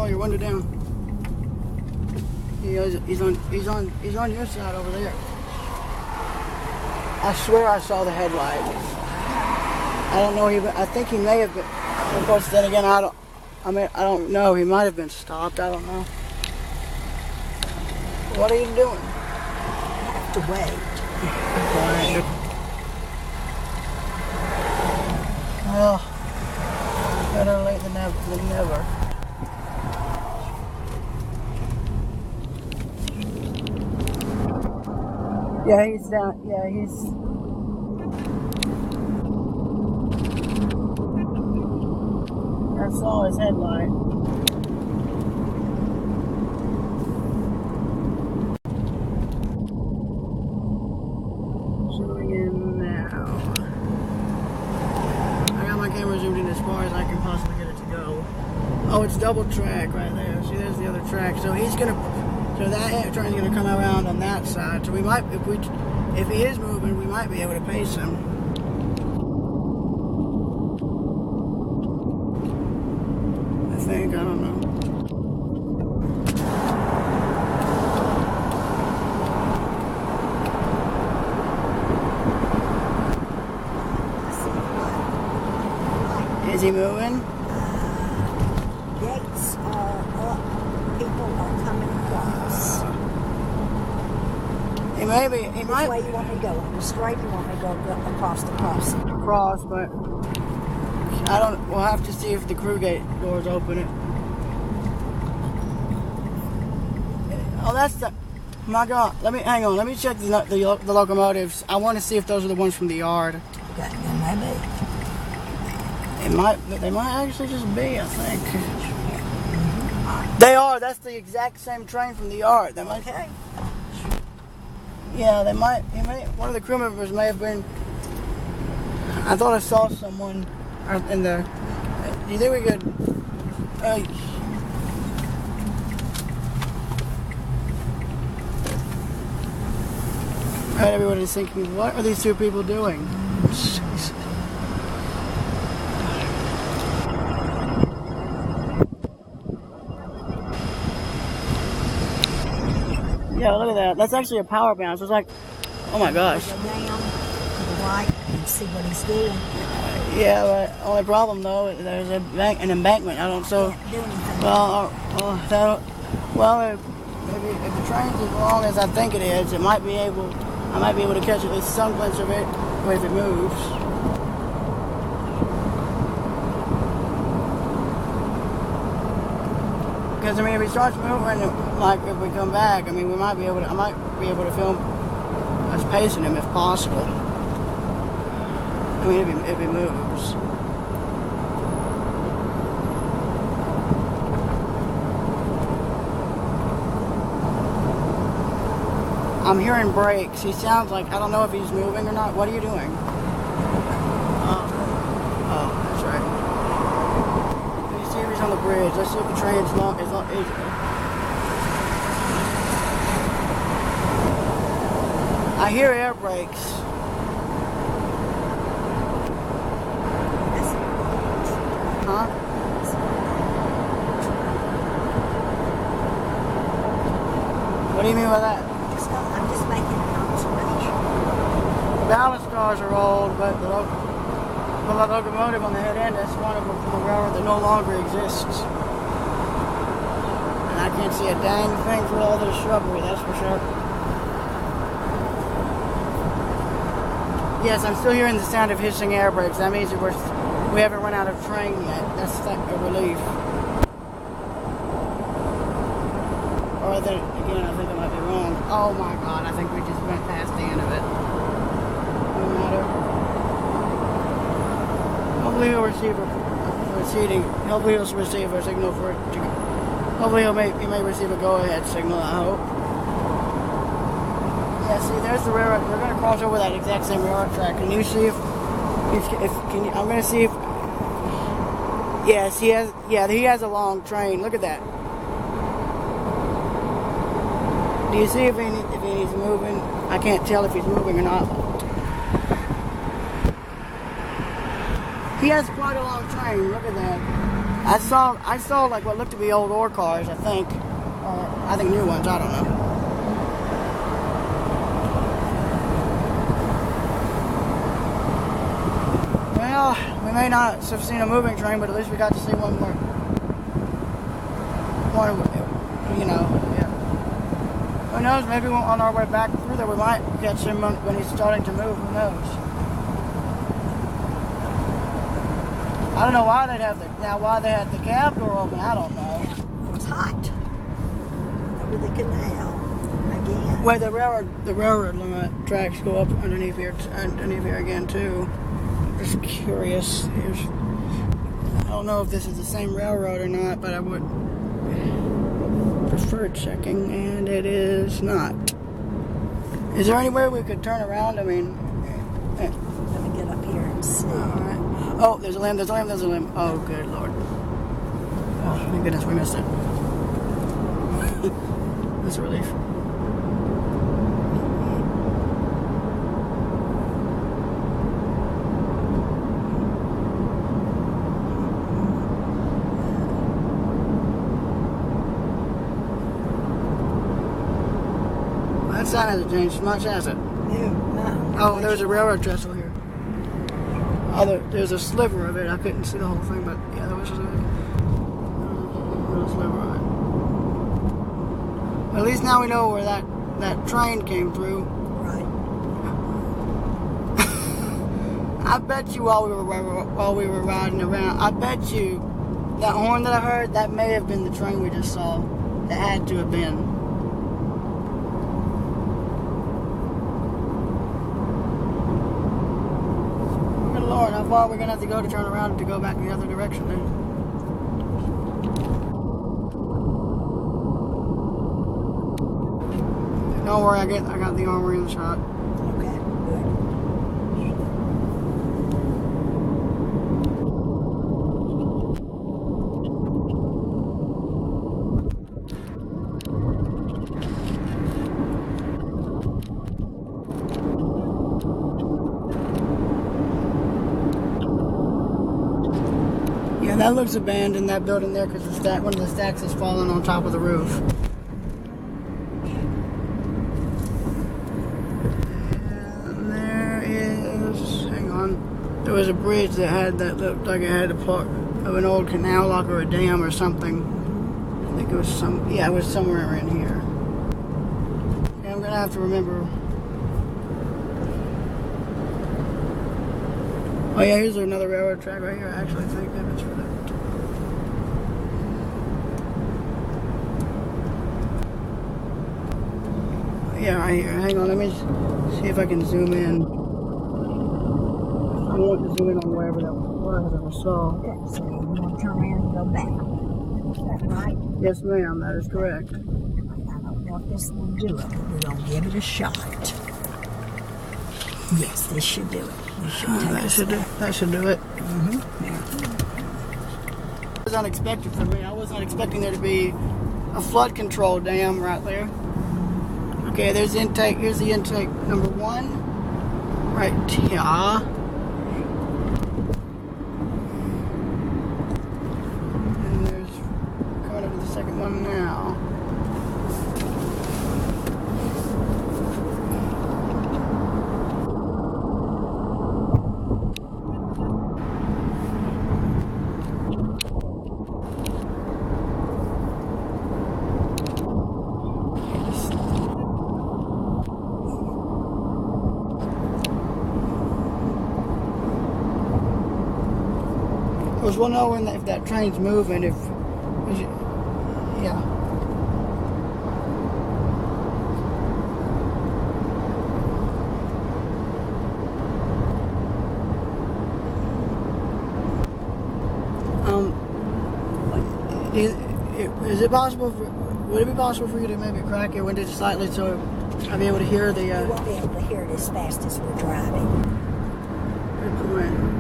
roll your window down. He's on your side over there. I swear I saw the headlight. I don't know. I think he may have been. Of course, then again, I don't know. He might have been stopped. I don't know. What are you doing? I have to wait. Right. Well, better late than never. Yeah, he's down. Yeah, he's. I saw his headlight. Zooming in now. I got my camera zoomed in as far as I can possibly get it to go. Oh, it's double track right there. See, there's the other track. So he's gonna. So that train's gonna come around on that side. So we might, if he is moving, we might be able to pace him. I think, I don't know. Is he moving? Gates are up. People are coming across. He may be. He might. Which way you want me to go? On the straight, you want me to go across the crossing? Across, but I don't. We'll have to see if the crew gate doors open it. Oh, that's the. My God. Hang on. Let me check the locomotives. I want to see if those are the ones from the yard. Okay, then maybe. They might actually just be, I think. They are. That's the exact same train from the yard. They might. Okay. Yeah, they might. One of the crew members may have been. I thought I saw someone in the. Do you think we could? Everybody's thinking, what are these two people doing? Yeah, look at that. That's actually a power bounce. It's like, oh my gosh. Go down to the right and see what he's doing. Yeah, but only problem though, there's an embankment. I don't so. Can't do anything. Well, if the train's as long as I think it is, I might be able to catch at least some glimpse of it, or if it moves. Because I mean, if he starts moving, like if we come back, I mean, I might be able to film us pacing him if possible. I mean, if he moves. I'm hearing brakes. He sounds like, I don't know if he's moving or not. What are you doing? Oh, that's right. Let me see if he's on the bridge. Let's see if the train's long. I hear air brakes. Huh? What do you mean by that? I'm just making an observation. Ballast cars are old, but the locomotive on the head end, that's one of them from a railroad that no longer exists. And I can't see a dang thing through all this shrubbery, that's for sure. Yes, I'm still hearing the sound of hissing air brakes. That means we haven't run out of train yet. That's a relief. Or then again, I think I might be wrong. Oh my God, I think we just went past the end of it. No matter. Hopefully he'll receive a seating. Hopefully he'll receive a signal for it to go. Hopefully he may receive a go-ahead signal, I hope. Yeah, see, there's the railroad. We're going to cross over that exact same railroad track. Can you see I'm going to see if... Yes, he has a long train. Look at that. Do you see if he's moving? I can't tell if he's moving or not. He has quite a long train. Look at that. I saw like what looked to be old ore cars, I think. Or I think new ones, I don't know. Well, we may not have seen a moving train, but at least we got to see one more. You know, yeah. Who knows, maybe on our way back through there we might catch him when he's starting to move, who knows. I don't know why why they had the cab door open, I don't know. It was hot. Over the canal again. Well, the railroad tracks go up underneath here again too. Just curious. I don't know if this is the same railroad or not, but I would prefer checking, and it is not. Is there any way we could turn around? I mean, Let me get up here and see. alright. Oh, there's a limb. Oh, good Lord. Oh, thank goodness we missed it. That's a relief. That sign hasn't changed much, has it? No. Oh, there's a railroad trestle here. Oh, there's a sliver of it. I couldn't see the whole thing, but yeah, there was a little sliver of it. At least now we know where that train came through. Right. I bet you while we were riding around, I bet you that horn that I heard, that may have been the train we just saw. That had to have been. Lord, how far are we going to have to go to turn around to go back in the other direction then? Don't worry, I got the armor in the shot. Okay, good. Yeah, that looks abandoned, that building there, because one of the stacks is falling on top of the roof. And there is, hang on, there was a bridge that looked like it had a part of an old canal lock or a dam or something. I think it was it was somewhere in here. Yeah, I'm going to have to remember. Oh yeah, here's another railroad track right here. I actually think that it's for that. Yeah, right here. Hang on, let me see if I can zoom in. I want to zoom in on wherever that was that I saw. Okay, so you want to turn around and go back. Is that right? Yes, ma'am, that is correct. I don't know if this will do it, but we're going to give it a shot. Yes, this should do it. That should do it. Mm-hmm. It was unexpected for me. I was not expecting there to be a flood control dam right there. Okay, there's intake. Here's the intake number 1. Right here. And there's coming up to the second one now. I was wondering if that train's moving, yeah. Is it possible, would it be possible for you to maybe crack your window slightly so I'll be able to hear the, You won't be able to hear it as fast as we're driving. Good point.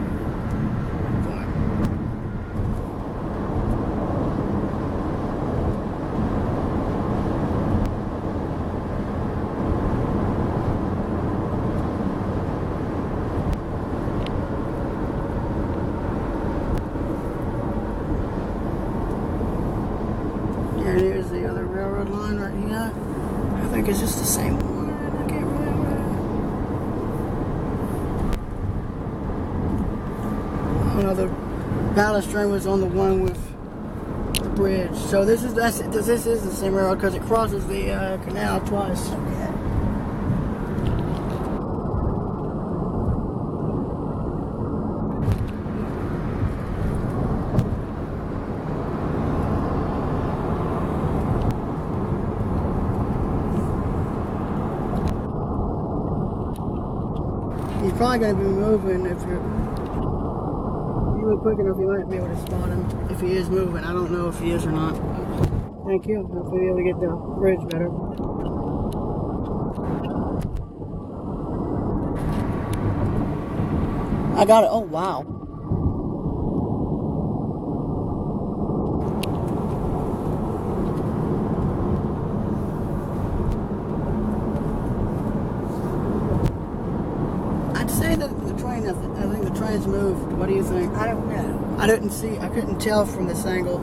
Here it is, the other railroad line right here. I think it's just the same one. I can't remember. Oh no, the ballast train was on the one with the bridge. So this is the same railroad because it crosses the canal twice. Okay. He's probably going to be moving if you move quick enough, you might be able to spot him if he is moving. I don't know if he is or not. Thank you. Hopefully be able to get the bridge better. I got it. Oh, wow. I'd say that the train, I think the train's moved. What do you think? I don't know. I couldn't tell from this angle.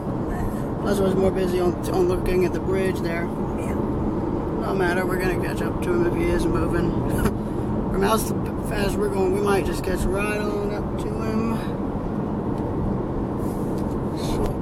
Plus I was more busy on looking at the bridge there. Yeah. No matter, we're gonna catch up to him if he is moving. From how fast we're going, we might just catch right on up to him. Shortly.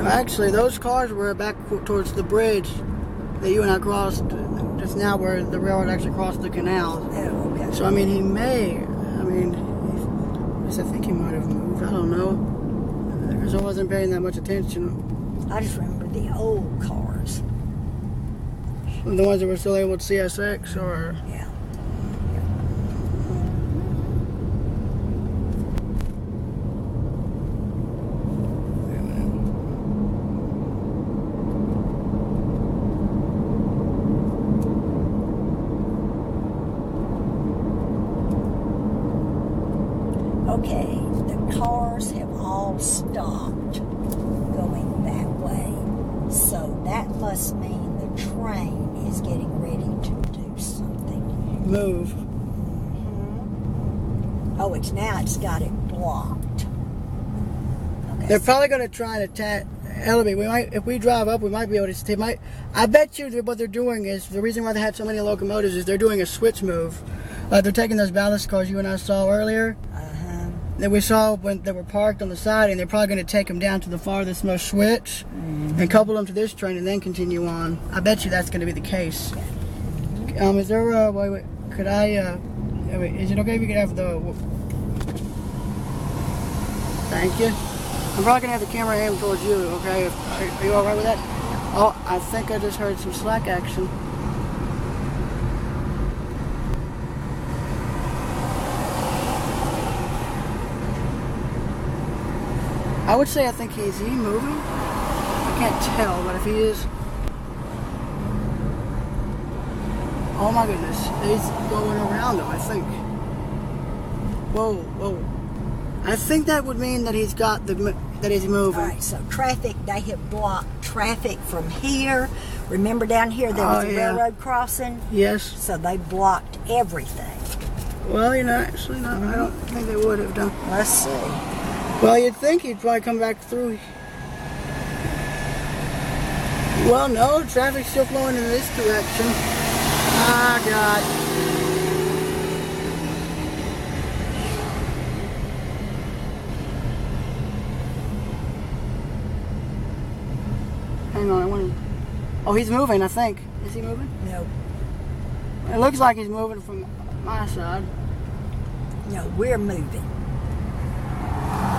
Actually, those cars were back towards the bridge that you and I crossed just now, where the railroad actually crossed the canal. Oh, okay. So, I mean, he may, I think he might have moved. I don't know. Because I wasn't paying that much attention. I just remember the old cars. The ones that were still able to CSX, or... Yeah. Okay, the cars have all stopped going that way. So that must mean the train is getting ready to do something. Move. Mm-hmm. Oh, it's got it blocked. Okay. They're probably going to try to elevate. We might, if we drive up, we might be able to. I bet you that what they're doing is the reason why they had so many locomotives is they're doing a switch move. They're taking those ballast cars you and I saw earlier. That we saw when they were parked on the side, and they're probably going to take them down to the farthest most switch and couple them to this train and then continue on. I bet you that's going to be the case. Is there a wait, could I wait, is it okay if we could have the thank you. I'm probably going to have the camera aimed towards you, okay? Are you alright with that? Oh, I think I just heard some slack action. I would say I think is he moving? I can't tell, but if he is... Oh my goodness, he's going around him, I think. Whoa, whoa. I think that would mean that he's got that he's moving. Alright, so traffic, they have blocked traffic from here. Remember down here there was a railroad crossing? Yes. So they blocked everything. Well, actually, no, I don't think they would have done. Let's see. Well, you'd think he'd probably come back through. Well, no, traffic's still flowing in this direction. Ah, God. Hang on, I want to... Oh, he's moving, I think. Is he moving? No. It looks like he's moving from my side. No, we're moving.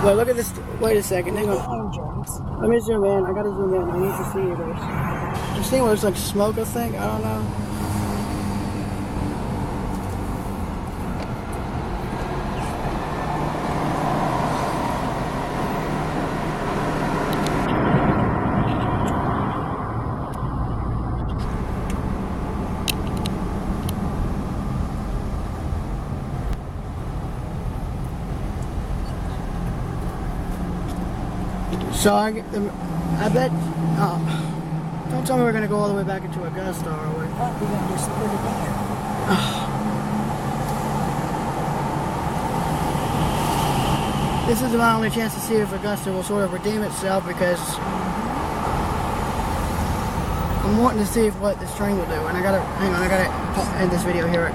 Well, look at this. Wait a second. Hang on. Engines. Let me zoom in. I gotta zoom in. I need to see this. You see what looks like smoke, I think? I don't know. So I bet. Don't tell me we're gonna go all the way back into Augusta, are we? Oh, we're gonna just put it in. This is my only chance to see if Augusta will sort of redeem itself, because I'm wanting to see what this train will do. And I gotta, hang on, I gotta end this video here.